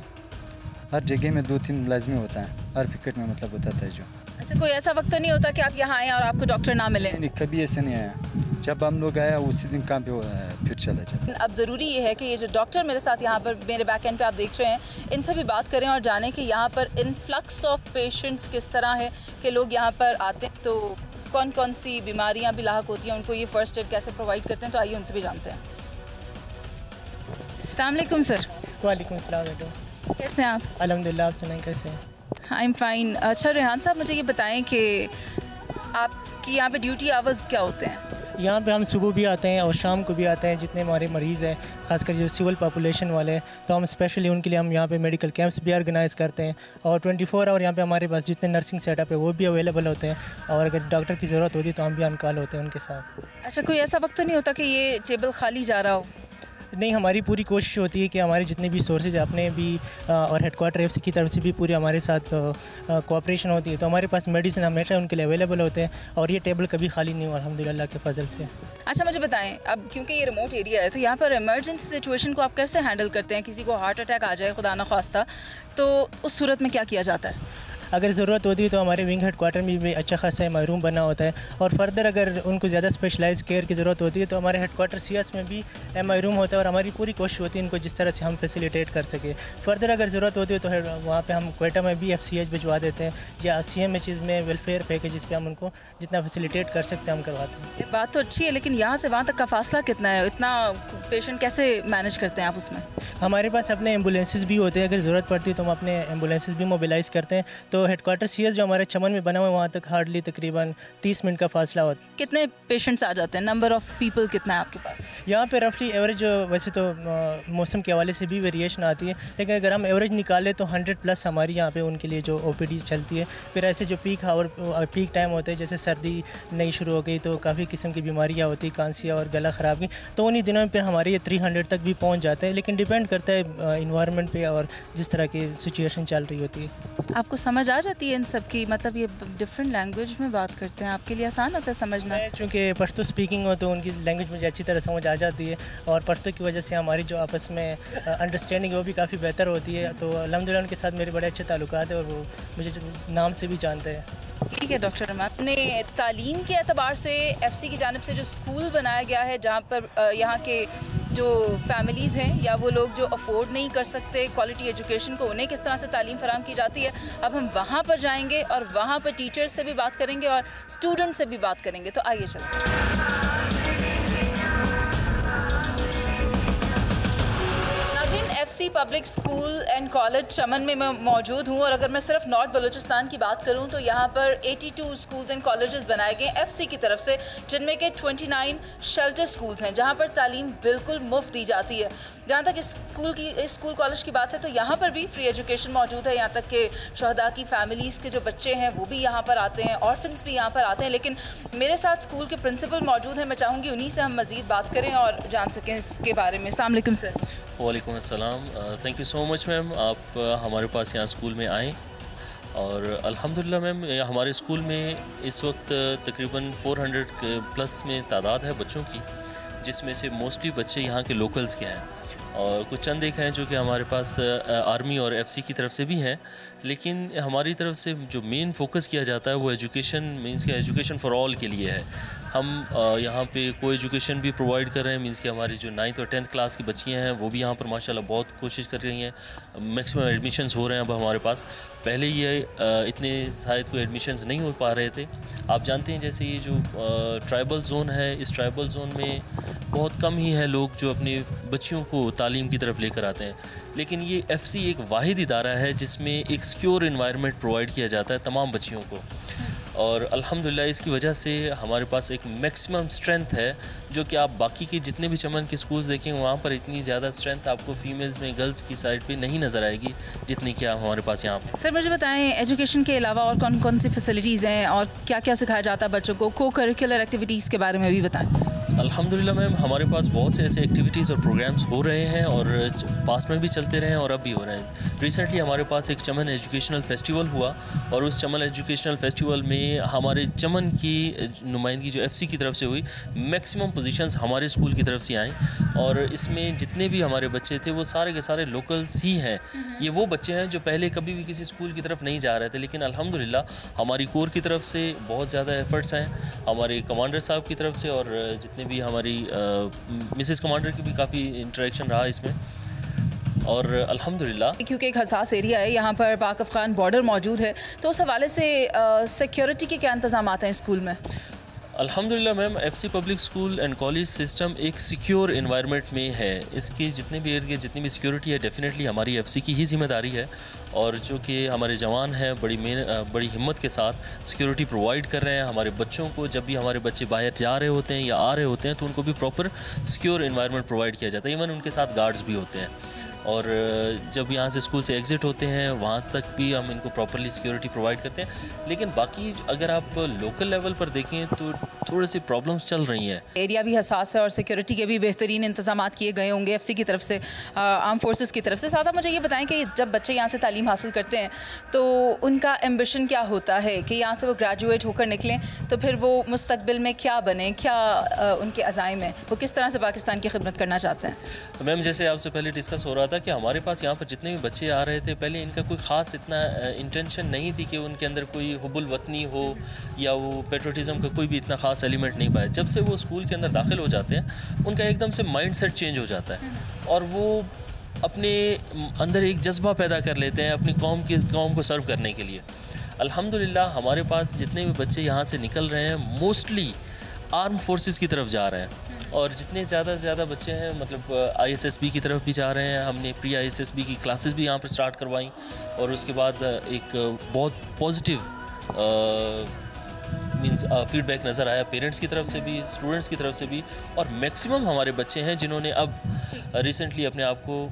हर जगह में 2-3 लाजमी होता है, हर विकेट में मतलब होता है जो। अच्छा, कोई ऐसा वक्त तो नहीं होता कि आप यहाँ आएँ और आपको डॉक्टर ना मिले? नहीं, कभी ऐसे नहीं आया। जब हम लोग आया उसी दिन काम पे फिर चला जाए। अब ज़रूरी ये है कि ये जो डॉक्टर मेरे साथ यहाँ पर मेरे बैक एंड पे आप देख रहे हैं, इनसे भी बात करें और जानें कि यहाँ पर इनफ्लक्स ऑफ पेशेंट्स किस तरह है कि लोग यहाँ पर आते हैं, तो कौन कौन सी बीमारियाँ भी लाहक होती हैं, उनको ये फ़र्स्ट एड कैसे प्रोवाइड करते हैं। तो आइए उनसे भी जानते हैं। अस्सलाम वालेकुम सर। वालेकुम सलाम मैडम। कैसे हैं आप? अल्हम्दुलिल्लाह, आप सुनाएं कैसे हैं? I am fine. अच्छा रेहान साहब, मुझे ये बताएं कि आपकी यहाँ पे ड्यूटी आवर्स क्या होते हैं? यहाँ पे हम सुबह भी आते हैं और शाम को भी आते हैं। जितने हमारे मरीज़ हैं, ख़ासकर जो सिविल पॉपुलेशन वाले हैं, तो हम स्पेशली उनके लिए हम यहाँ पे मेडिकल कैंप्स भी ऑर्गेनाइज़ करते हैं और 24 आवर यहाँ पे हमारे पास जितने नर्सिंग सेटअप है वो भी अवेलेबल होते हैं और अगर डॉक्टर की ज़रूरत होती है तो हम भी ऑन कॉल होते हैं उनके साथ। अच्छा, कोई ऐसा वक्त तो नहीं होता कि ये टेबल खाली जा रहा हो? नहीं, हमारी पूरी कोशिश होती है कि हमारे जितने भी सोर्सेज अपने भी और हेडक्वार्टर एफसी की तरफ से भी पूरी हमारे साथ कोऑपरेशन होती है, तो हमारे पास मेडिसिन हमेशा उनके लिए अवेलेबल होते हैं और ये टेबल कभी खाली नहीं हुआ अल्हम्दुलिल्लाह के फजल से। अच्छा, मुझे बताएं, अब क्योंकि ये रिमोट एरिया है तो यहाँ पर इमरजेंसी सिचुएशन को आप कैसे हैंडल करते हैं? किसी को हार्ट अटैक आ जाए खुदा न ख्वास्ता, तो उस सूरत में क्या किया जाता है? अगर ज़रूरत होती है तो हमारे विंग हेडक्वार्टर में भी अच्छा खासा एमआई रूम बना होता है और फर्दर अगर उनको ज़्यादा स्पेशलाइज केयर की ज़रूरत होती है तो हमारे हेडक्वार्टर सीएस में भी एमआई रूम होता है और हमारी पूरी कोशिश होती है इनको जिस तरह से हम फैसिलिटेट कर सके। फर्दर अगर ज़रूरत होती है तो वहाँ पे हम क्वेटा में भी FCH भिजवा देते हैं या CMHs में वेलफेयर पैकेज पे हम उनको जितना फैसिलिटेट कर सकते हैं हम करवाते हैं। ये बात तो अच्छी है, लेकिन यहाँ से वहाँ तक का फासला कितना है? इतना पेशेंट कैसे मैनेज करते हैं आप उसमें? हमारे पास अपने एम्बुलेंसेज भी होते हैं, अगर ज़रूरत पड़ती है तो हम अपने एम्बुलेंसेज भी मोबिलाइज़ करते हैं। तो हेडक्वार्टर CS जो हमारे चमन में बना हुआ है वहाँ तक हार्डली तकरीबन 30 मिनट का फासला होता है। कितने पेशेंट्स आ जाते हैं? नंबर ऑफ़ पीपल कितना है आपके पास? यहाँ पे रफली एवरेज, वैसे तो मौसम के हवाले से भी वेरिएशन आती है, लेकिन अगर हम एवरेज निकालें तो 100+ हमारी यहाँ पे उनके लिए जो OPD चलती है। फिर ऐसे जो पीक टाइम होते हैं, जैसे सर्दी नई शुरू हो गई तो काफ़ी किस्म की बीमारियाँ होती, खांसियाँ और गला ख़राब की, तो उन्हीं दिनों में फिर हमारे ये 300 तक भी पहुँच जाते हैं, लेकिन डिपेंड करता है इन्वायरमेंट पे और जिस तरह की सिचुएशन चल रही होती है। आपको समझ समझ आ जाती है इन सब की? मतलब ये डिफरेंट लैंग्वेज में बात करते हैं, आपके लिए आसान होता है समझना? चूँकि पश्तो स्पीकिंग हो तो उनकी लैंग्वेज मुझे अच्छी तरह समझ आ जाती है, और पश्तो की वजह से हमारी जो आपस में अंडरस्टैंडिंग है वो भी काफ़ी बेहतर होती है। तो अल्हम्दुलिल्लाह उनके साथ मेरे बड़े अच्छे ताल्लुकात हैं और वो मुझे नाम से भी जानते हैं। ठीक है डॉक्टर रहमान, अपने तालीम के एतबार से एफसी की जानिब से जो स्कूल बनाया गया है जहाँ पर यहाँ के जो फैमिलीज़ हैं या वो लोग जो अफोर्ड नहीं कर सकते क्वालिटी एजुकेशन को, उन्हें किस तरह से तालीम फराहम की जाती है, अब हम वहाँ पर जाएंगे और वहाँ पर टीचर्स से भी बात करेंगे और स्टूडेंट से भी बात करेंगे। तो आइए चलते हैं। FC public school and college Chaman में मैं मौजूद हूँ और अगर मैं सिर्फ नॉर्थ बलूचिस्तान की बात करूँ तो यहाँ पर 82 स्कूल्स एंड कॉलेजेस बनाए गए एफसी की तरफ से, जिनमें के 29 शेल्टर स्कूल्स हैं जहाँ पर तालीम बिल्कुल मुफ्त दी जाती है। जहाँ तक इस स्कूल कॉलेज की बात है तो यहाँ पर भी फ्री एजुकेशन मौजूद है। यहाँ तक के शहदा की फैमिलीज़ के जो बच्चे हैं वो भी यहाँ पर आते हैं, ऑर्फन्स भी यहाँ पर आते हैं। लेकिन मेरे साथ स्कूल के प्रिंसिपल मौजूद हैं, मैं चाहूँगी उन्हीं से हम मज़ीद बात करें और जान सकें इसके बारे में। अस्सलाम वालेकुम सर। वालेकुम अस्सलाम, thank you so much ma'am, आप हमारे पास यहाँ स्कूल में आएँ। और अल्हम्दुलिल्लाह मैम हमारे स्कूल में इस वक्त तकरीबन 400 प्लस में तादाद है बच्चों की, जिसमें से मोस्टली बच्चे यहाँ के लोकल्स के हैं और कुछ चंद एक हैं जो कि हमारे पास आर्मी और एफसी की तरफ से भी हैं। लेकिन हमारी तरफ से जो मेन फोकस किया जाता है वो एजुकेशन मींस कि एजुकेशन फॉर ऑल के लिए है। हम यहाँ पे को एजुकेशन भी प्रोवाइड कर रहे हैं, मींस कि हमारी जो 9th और 10th क्लास की बच्चियाँ हैं वो भी यहाँ पर माशाल्लाह बहुत कोशिश कर रही हैं। मैक्सिमम एडमिशन्स हो रहे हैं अब हमारे पास, पहले ये इतने शायद कोई एडमिशन्स नहीं हो पा रहे थे। आप जानते हैं जैसे ये जो ट्राइबल जोन है, इस ट्राइबल जोन में बहुत कम ही है लोग जो अपनी बच्चियों को तालीम की तरफ लेकर आते हैं। लेकिन ये एफसी एक वाहिद इदारा है जिसमें एक सिक्योर एनवायरनमेंट प्रोवाइड किया जाता है तमाम बच्चियों को, और अल्हम्दुलिल्लाह इसकी वजह से हमारे पास एक मैक्सिमम स्ट्रेंथ है जो कि आप बाकी के जितने भी चमन के स्कूल्स देखेंगे वहाँ पर इतनी ज़्यादा स्ट्रेंथ आपको फीमेल्स में गर्ल्स की साइड पे नहीं नज़र आएगी जितनी क्या हमारे पास यहाँ पे। सर मुझे बताएं एजुकेशन के अलावा और कौन कौन सी फैसिलिटीज़ हैं और क्या क्या सिखाया जाता है बच्चों को, को करिकुलर एक्टिविटीज़ के बारे में भी बताएँ। अल्हम्दुलिल्लाह मैम हमारे पास बहुत से ऐसे एक्टिविटीज़ और प्रोग्राम्स हो रहे हैं और पास में भी चलते रहे हैं और अब भी हो रहे हैं। रिसेंटली हमारे पास एक चमन एजुकेशनल फेस्टिवल हुआ और उस चमन एजुकेशनल फेस्टिवल में हमारे चमन की नुमाइंदगी जो एफसी की तरफ से हुई, मैक्सिमम पोजीशंस हमारे स्कूल की तरफ से आई और इसमें जितने भी हमारे बच्चे थे वो सारे के सारे लोकल्स ही हैं। ये वो बच्चे हैं जो पहले कभी भी किसी स्कूल की तरफ नहीं जा रहे थे, लेकिन अल्हम्दुलिल्लाह हमारी कोर की तरफ से बहुत ज़्यादा एफ़र्ट्स हैं, हमारे कमांडर साहब की तरफ से और जितने भी हमारी मिसेस कमांडर की भी काफ़ी इंटरेक्शन रहा इसमें। और अल्हम्दुलिल्लाह क्योंकि एक हसास एरिया है यहाँ पर, पाक अफ़गान बॉर्डर मौजूद है, तो उस हवाले से सिक्योरिटी के क्या इंतज़ाम हैं स्कूल में? अल्हम्दुलिल्लाह ma'am FC public school and college system एक सिक्योर एनवायरनमेंट में है। इसकी जितने भी इर्द गिर्द जितनी भी सिक्योरिटी है डेफिनेटली हमारी एफसी की ही जिम्मेदारी है और जो कि हमारे जवान हैं बड़ी हिम्मत के साथ सिक्योरिटी प्रोवाइड कर रहे हैं हमारे बच्चों को। जब भी हमारे बच्चे बाहर जा रहे होते हैं या आ रहे होते हैं तो उनको भी प्रॉपर सिक्योर एनवायरनमेंट प्रोवाइड किया जाता है। इवन उनके साथ गार्ड्स भी होते हैं और जब यहाँ से स्कूल से एग्ज़िट होते हैं वहाँ तक भी हम इनको प्रॉपरली सिक्योरिटी प्रोवाइड करते हैं। लेकिन बाकी अगर आप लोकल लेवल पर देखें तो थोड़ी सी प्रॉब्लम्स चल रही हैं। एरिया भी हसास है और सिक्योरिटी के भी बेहतरीन इंतजाम किए गए होंगे एफसी की तरफ से, आर्म फोर्सेस की तरफ से। साथ मुझे ये बताएं कि जब बच्चे यहाँ से तालीम हासिल करते हैं तो उनका एम्बिशन क्या होता है कि यहाँ से वो ग्रेजुएट होकर निकलें तो फिर वो मुस्तकबिल में क्या बने, क्या उनके अज़ाइम हैं, वो किस तरह से पाकिस्तान की खिदमत करना चाहते हैं? मैम जैसे आपसे पहले डिस्कस हो रहा था कि हमारे पास यहाँ पर जितने भी बच्चे आ रहे थे पहले इनका कोई ख़ास इतना इंटेंशन नहीं थी कि उनके अंदर कोई हुब्बुल वतनी हो या वो पेट्रोटिज़म का कोई भी इतना ख़ास एलिमेंट नहीं पाया। जब से वो स्कूल के अंदर दाखिल हो जाते हैं उनका एकदम से माइंड सेट चेंज हो जाता है और वो अपने अंदर एक जज्बा पैदा कर लेते हैं अपनी कौम को सर्व करने के लिए। अल्हम्दुलिल्लाह हमारे पास जितने भी बच्चे यहाँ से निकल रहे हैं मोस्टली आर्म फोर्सेस की तरफ जा रहे हैं और जितने ज़्यादा से ज़्यादा बच्चे हैं मतलब ISSB की तरफ भी जा रहे हैं। हमने प्री ISSB की क्लासेस भी यहाँ पर स्टार्ट करवाई और उसके बाद एक बहुत पॉजिटिव मींस फीडबैक नज़र आया पेरेंट्स की तरफ से भी, स्टूडेंट्स की तरफ से भी और मैक्सिमम हमारे बच्चे हैं जिन्होंने अब रिसेंटली अपने आप को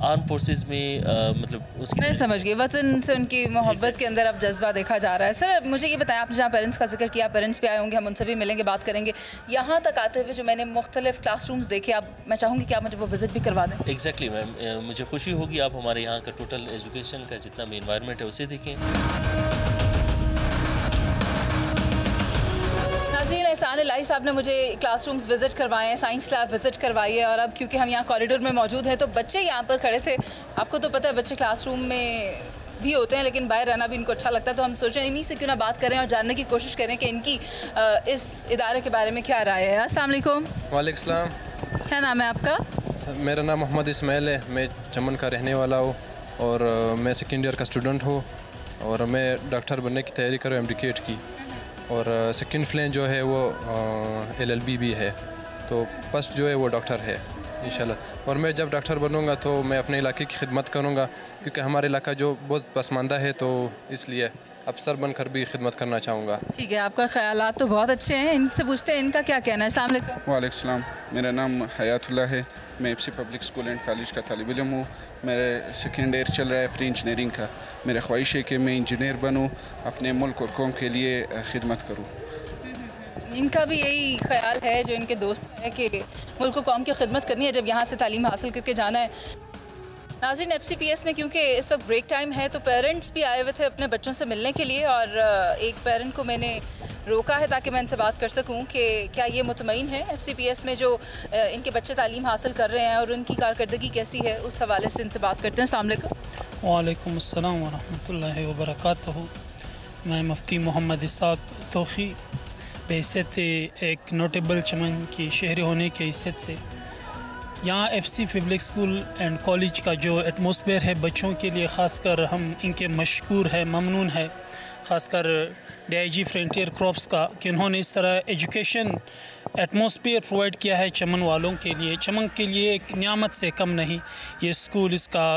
आर्म फोर्सेस में मतलब उसकी मैं समझ गई, वतन से उनकी मोहब्बत के अंदर अब जज्बा देखा जा रहा है। सर मुझे ये बताएं, आपने जहाँ पेरेंट्स का जिक्र किया, पेरेंट्स भी आए होंगे, हम उनसे भी मिलेंगे, बात करेंगे। यहाँ तक आते हुए जो मैंने मुख्तलिफ क्लासरूम्स देखे, अब मैं चाहूँगी कि आप मुझे वो विज़िट भी करवा दें। एग्जैक्टली मैम, मुझे खुशी होगी आप हमारे यहाँ का टोटल एजुकेशन का जितना भी इन्वायरमेंट है उसे देखें। नाज़रीन, एहसान इलाही साहब ने मुझे क्लासरूम्स विज़िट करवाए हैं, साइंस लैब विज़िट करवाई है, और अब क्योंकि हम यहाँ कॉरिडोर में मौजूद हैं तो बच्चे यहाँ पर खड़े थे। आपको तो पता है बच्चे क्लासरूम में भी होते हैं लेकिन बाहर रहना भी इनको अच्छा लगता है, तो हम सोचें इन्हीं से क्यों ना बात करें और जानने की कोशिश करें कि इनकी इस इदारे के बारे में क्या राय है। अस्सलाम वालेकुम। वालेकुम सलाम। क्या नाम है आपका? मेरा नाम मोहम्मद इस्माइल है, मैं चमन का रहने वाला हूँ और मैं सेकेंड ईयर का स्टूडेंट हूँ और मैं डॉक्टर बनने की तैयारी कर रहा हूँ एमडीकेट की, और सेकंड फ्लेन जो है वो LLB भी है, तो फर्स्ट जो है वो डॉक्टर है इंशाल्लाह। और मैं जब डॉक्टर बनूंगा तो मैं अपने इलाके की खिदमत करूंगा, क्योंकि हमारा इलाका जो बहुत पसमानदा है, तो इसलिए अफसर बनकर भी खिदमत करना चाहूँगा। ठीक है, आपका ख्यालात तो बहुत अच्छे हैं, इनसे पूछते हैं इनका क्या कहना है। अस्सलाम वालेकुम। वालेकुम सलाम। मेरा नाम हयातुल्लाह है, मैं FC public school and college का तालिब इल्म हूँ। मेरे सेकेंड ईयर चल रहा है प्री इंजीनियरिंग का। मेरा ख्वाहिश है कि मैं इंजीनियर बनूँ, अपने मुल्क और कौम के लिए खिदमत करूँ। इनका भी यही ख्याल है जो इनके दोस्त है कि मुल्क को कौम की खिदमत करनी है जब यहाँ से तालीम हासिल करके जाना है। नाज़रीन, FCPS में क्योंकि इस वक्त ब्रेक टाइम है तो पेरेंट्स भी आए हुए थे अपने बच्चों से मिलने के लिए, और एक पेरेंट को मैंने रोका है ताकि मैं इनसे बात कर सकूं कि क्या ये मुतमईन है FCPS में जो इनके बच्चे तालीम हासिल कर रहे हैं और उनकी कारकर्दगी कैसी है, उस हवाले से इनसे बात करते हैं। अस्सलाम वालेकुम। वालेकुम अस्सलाम व रहमतुल्लाहि व बरकातहू। मैं मुफ्ती मोहम्मद इसाक तोखी बेहसियत एक नोटेबल चमन की शहरी होने के हैसियत से यहाँ FC public school and college का जो एटमॉस्फेयर है बच्चों के लिए ख़ासकर हम इनके मशकूर है, ममनून है, ख़ासकर DIG फ्रंटियर क्रॉप्स का कि उन्होंने इस तरह एजुकेशन एटमॉस्फेयर प्रोवाइड किया है चमन वालों के लिए। चमन के लिए एक नियामत से कम नहीं ये स्कूल, इसका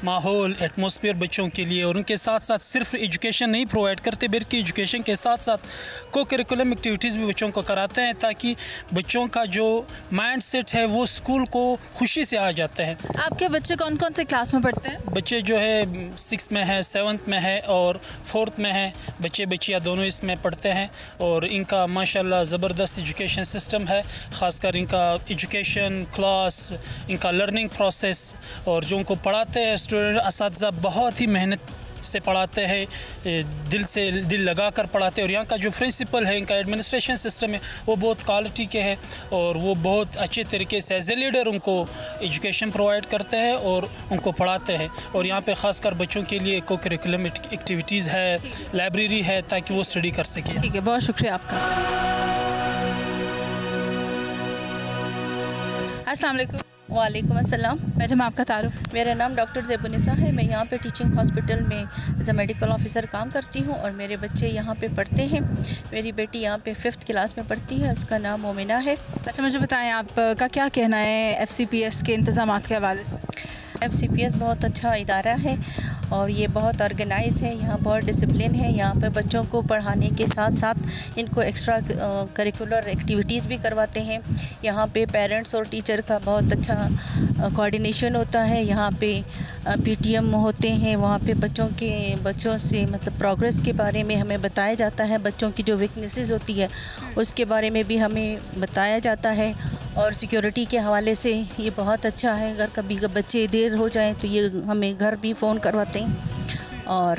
माहौल, एटमॉस्फेयर बच्चों के लिए, और उनके साथ साथ सिर्फ एजुकेशन नहीं प्रोवाइड करते बल्कि एजुकेशन के साथ साथ को करिकुलम एक्टिविटीज़ भी बच्चों को कराते हैं ताकि बच्चों का जो माइंड सेट है वो स्कूल को खुशी से आ जाते हैं। आपके बच्चे कौन कौन से क्लास में पढ़ते हैं? बच्चे जो है 6th में है, 7th में है और 4th में है, बच्चे बच्चियाँ दोनों इसमें पढ़ते हैं, और इनका माशाल्लाह ज़बरदस्त एजुकेशन सिस्टम है, ख़ासकर इनका एजुकेशन क्लास, इनका लर्निंग प्रोसेस, और जो उनको पढ़ाते हैं स्टूडेंट असातिज़ा बहुत ही मेहनत से पढ़ाते हैं, दिल लगा कर पढ़ाते हैं, और यहाँ का जो प्रिंसिपल है, इनका एडमिनिस्ट्रेशन सिस्टम है वो बहुत क्वालिटी के है और वो बहुत अच्छे तरीके से एज ए लीडर उनको एजुकेशन प्रोवाइड करते हैं और उनको पढ़ाते हैं। और यहाँ पे ख़ासकर बच्चों के लिए को करिकुलम एक्टिविटीज़ है, लाइब्रेरी है ताकि वो स्टडी कर सकें। ठीक है, बहुत शुक्रिया आपका। अस्सलाम वालेकुम। वालेकुम अस्सलाम। मैडम आपका तारुफ? मेरा नाम डॉक्टर ज़ेबुनिसा है, मैं यहाँ पे टीचिंग हॉस्पिटल में एज अ मेडिकल ऑफिसर काम करती हूँ और मेरे बच्चे यहाँ पे पढ़ते हैं। मेरी बेटी यहाँ पे 5th क्लास में पढ़ती है, उसका नाम मोमिना है। अच्छा, मुझे बताएं आपका क्या कहना है FCPS के इंतज़ामात के हवाले से? FCPS बहुत अच्छा इदारा है और ये बहुत ऑर्गेनाइज है, यहाँ बहुत डिसिप्लिन है। यहाँ पे बच्चों को पढ़ाने के साथ साथ इनको एक्स्ट्रा करिकुलर एक्टिविटीज़ भी करवाते हैं। यहाँ पे पेरेंट्स और टीचर का बहुत अच्छा कोऑर्डिनेशन होता है। यहाँ पे PTM होते हैं, वहाँ पे बच्चों से मतलब प्रोग्रेस के बारे में हमें बताया जाता है, बच्चों की जो वीकनेसेस होती है उसके बारे में भी हमें बताया जाता है। और सिक्योरिटी के हवाले से ये बहुत अच्छा है, अगर कभी बच्चे देर हो जाएं तो ये हमें घर भी फ़ोन करवाते हैं। और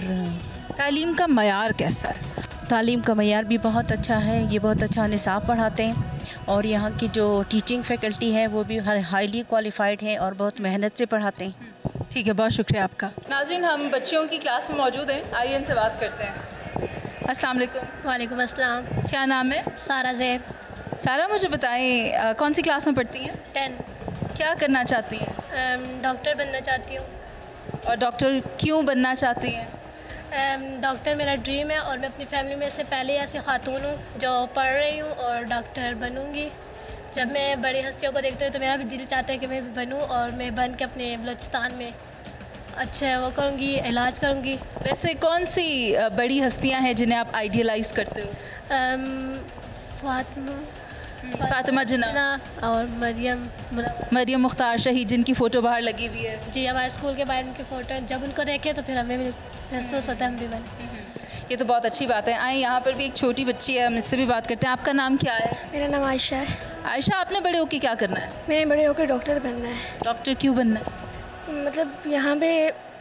तालीम का मयार कैसा है? तालीम का मयार भी बहुत अच्छा है, ये बहुत अच्छा निसाब पढ़ाते हैं और यहाँ की जो टीचिंग फैकल्टी है वो भी हाईली क्वालिफाइड है और बहुत मेहनत से पढ़ाते हैं। ठीक है, बहुत शुक्रिया आपका। नाज़रीन, हम बच्चियों की क्लास में मौजूद हैं, आइए इनसे बात करते हैं। अस्सलाम वालेकुम। वालेकुम अस्सलाम। क्या नाम है? सारा ज़ैब। सारा, मुझे बताएं कौन सी क्लास में पढ़ती हैं? 10। क्या करना चाहती हैं? डॉक्टर बनना चाहती हूँ। और डॉक्टर क्यों बनना चाहती हैं? डॉक्टर मेरा ड्रीम है और मैं अपनी फैमिली में से पहले ऐसी खातून हूँ जो पढ़ रही हूँ और डॉक्टर बनूँगी। जब मैं बड़ी हस्तियों को देखती हूँ तो मेरा भी दिल चाहता है कि मैं भी बनूँ और मैं बन के अपने बलूचिस्तान में अच्छा वो करूँगी, इलाज करूँगी। वैसे कौन सी बड़ी हस्तियाँ हैं जिन्हें आप आइडियलाइज़ करते हो? फातिमा, फातिमा जिन्ना और मरियम मुख्तार शहीद जिनकी फ़ोटो बाहर लगी हुई है। जी, हमारे स्कूल के बाहर उनकी फ़ोटो, जब उनको देखे तो फिर हमें भी महसूस होता है हम भी बने। ये तो बहुत अच्छी बात है। आए यहाँ पर भी एक छोटी बच्ची है, हम इससे भी बात करते हैं। आपका नाम क्या है? मेरा नाम आयशा है। आयशा, आपने बड़े होकर क्या करना है? मैंने बड़े होकर डॉक्टर बनना है। डॉक्टर क्यों बनना है? मतलब यहाँ पे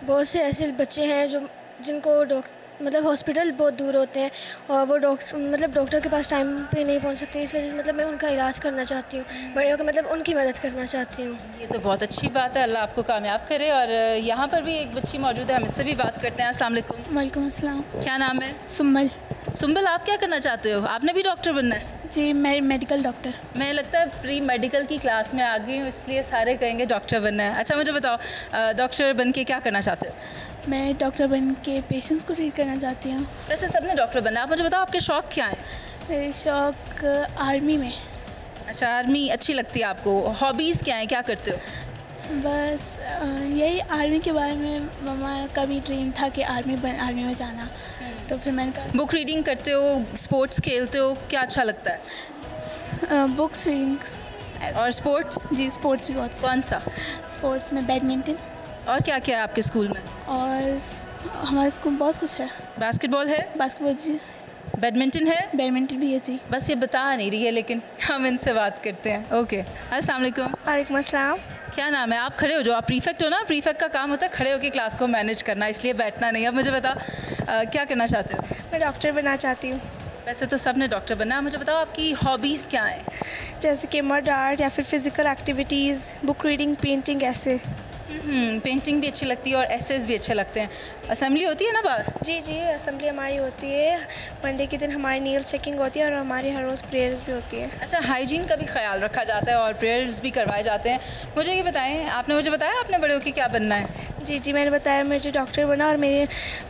बहुत से ऐसे बच्चे हैं जो जिनको मतलब हॉस्पिटल बहुत दूर होते हैं और वो डॉक्टर के पास टाइम पे नहीं पहुँच सकते, इस वजह से मतलब मैं उनका इलाज करना चाहती हूँ, बड़े होकर मतलब उनकी मदद करना चाहती हूँ। ये तो बहुत अच्छी बात है, अल्लाह आपको कामयाब करे। और यहाँ पर भी एक बच्ची मौजूद है, हम इससे भी बात करते हैं। अस्सलाम वालेकुम। वालेकुम अस्सलाम। क्या नाम है? सुम्बल। सुम्बल, आप क्या करना चाहते हो? आपने भी डॉक्टर बनना है? जी, मैं मेडिकल डॉक्टर। मैं लगता है प्री मेडिकल की क्लास में आ गई हूँ, इसलिए सारे कहेंगे डॉक्टर बनना है। अच्छा, मुझे बताओ, डॉक्टर बन के क्या करना चाहते हो? मैं डॉक्टर बन के पेशेंट्स को ट्रीट करना चाहती हूँ। वैसे सबने डॉक्टर बनना है, आप मुझे बताओ आपके शौक़ क्या हैं? मेरे शौक़ आर्मी में। अच्छा, आर्मी अच्छी लगती है आपको। हॉबीज़ क्या हैं, क्या करते हो? बस यही आर्मी के बारे में मम्मा का भी ड्रीम था कि आर्मी में जाना, तो फिर मैंने कहा। बुक रीडिंग करते हो, स्पोर्ट्स खेलते हो, क्या अच्छा लगता है? Books reading. और स्पोर्ट्स? जी, स्पोर्ट्स भी बहुत। कौन सा? स्पोर्ट्स में बैडमिंटन। और क्या क्या है आपके स्कूल में? और हमारे स्कूल बहुत कुछ है। बास्केटबॉल है? बास्केटबॉल जी। बैडमिंटन है? बैडमिंटन भी है जी। बस ये बता नहीं रही है, लेकिन हम इनसे बात करते हैं। ओके, अस्सलाम वालेकुम। वालेकुम अस्सलाम। क्या नाम है? आप खड़े हो, जो आप प्रीफेक्ट हो ना, प्रीफेक्ट का काम होता है खड़े होकर क्लास को मैनेज करना, इसलिए बैठना नहीं। अब मुझे बता, क्या करना चाहते हो? मैं डॉक्टर बनना चाहती हूँ। वैसे तो सबने डॉक्टर बनना है, मुझे बताओ आपकी हॉबीज़ क्या हैं? जैसे कि मड आर्ट या फिर physical activities, book reading, painting, ऐसे। पेंटिंग भी अच्छी लगती है और एसेस भी अच्छे लगते हैं। असेंबली होती है ना बाहर? जी जी, असेंबली हमारी होती है। मंडे के दिन हमारी नील चेकिंग होती है और हमारी हर रोज़ प्रेयर्स भी होती है। अच्छा, हाइजीन का भी ख्याल रखा जाता है और प्रेयर्स भी करवाए जाते हैं। मुझे ये बताएं, आपने मुझे बताया आपने बड़े होकर क्या बनना है? जी जी, मैंने बताया मुझे डॉक्टर बना और मेरे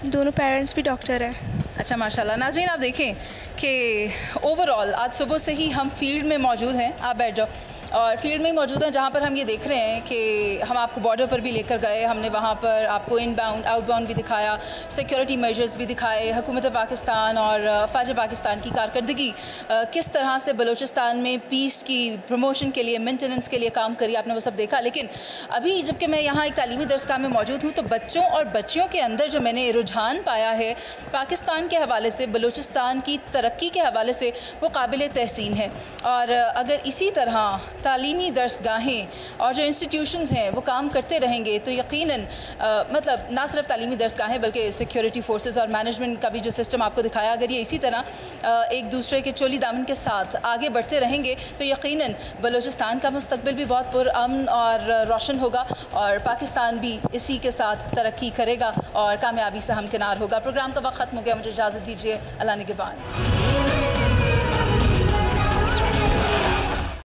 दोनों पेरेंट्स भी डॉक्टर हैं। अच्छा, माशाल्लाह। नाज़रीन, आप देखें कि ओवरऑल आज सुबह से ही हम फील्ड में मौजूद हैं। आप बैठ जाओ। और फील्ड में ही मौजूद हैं, जहाँ पर हम ये देख रहे हैं कि हम आपको बॉर्डर पर भी लेकर गए, हमने वहाँ पर आपको इनबाउंड आउटबाउंड भी दिखाया, सिक्योरिटी मेजर्स भी दिखाए, हुकूमत पाकिस्तान और फ़ौज पाकिस्तान की कारकर्दगी किस तरह से बलूचिस्तान में पीस की प्रमोशन के लिए, मेंटेनेंस के लिए काम करी, आपने वो सब देखा। लेकिन अभी जबकि मैं यहाँ एक तालीमी दरसगाह में मौजूद हूँ, तो बच्चों और बच्चियों के अंदर जो मैंने रुझान पाया है पाकिस्तान के हवाले से, बलूचिस्तान की तरक्की के हवाले से, वो काबिल तहसीन है। और अगर इसी तरह तालीमी दरसगाहें और जो इंस्टीट्यूशंस हैं वो काम करते रहेंगे तो यकीनन मतलब ना सिर्फ तालीमी दरसगाहें बल्कि सिक्योरिटी फोर्सेस और मैनेजमेंट का भी जो सिस्टम आपको दिखाया, अगर ये इसी तरह एक दूसरे के चोली दामन के साथ आगे बढ़ते रहेंगे तो यकीनन बलूचिस्तान का मुस्तकबिल भी बहुत पुरअमन और रोशन होगा और पाकिस्तान भी इसी के साथ तरक्की करेगा और कामयाबी से हमकिनार होगा। प्रोग्राम का वक्त ख़त्म हो गया, मुझे इजाज़त दीजिए। अल्लाह निगहबान।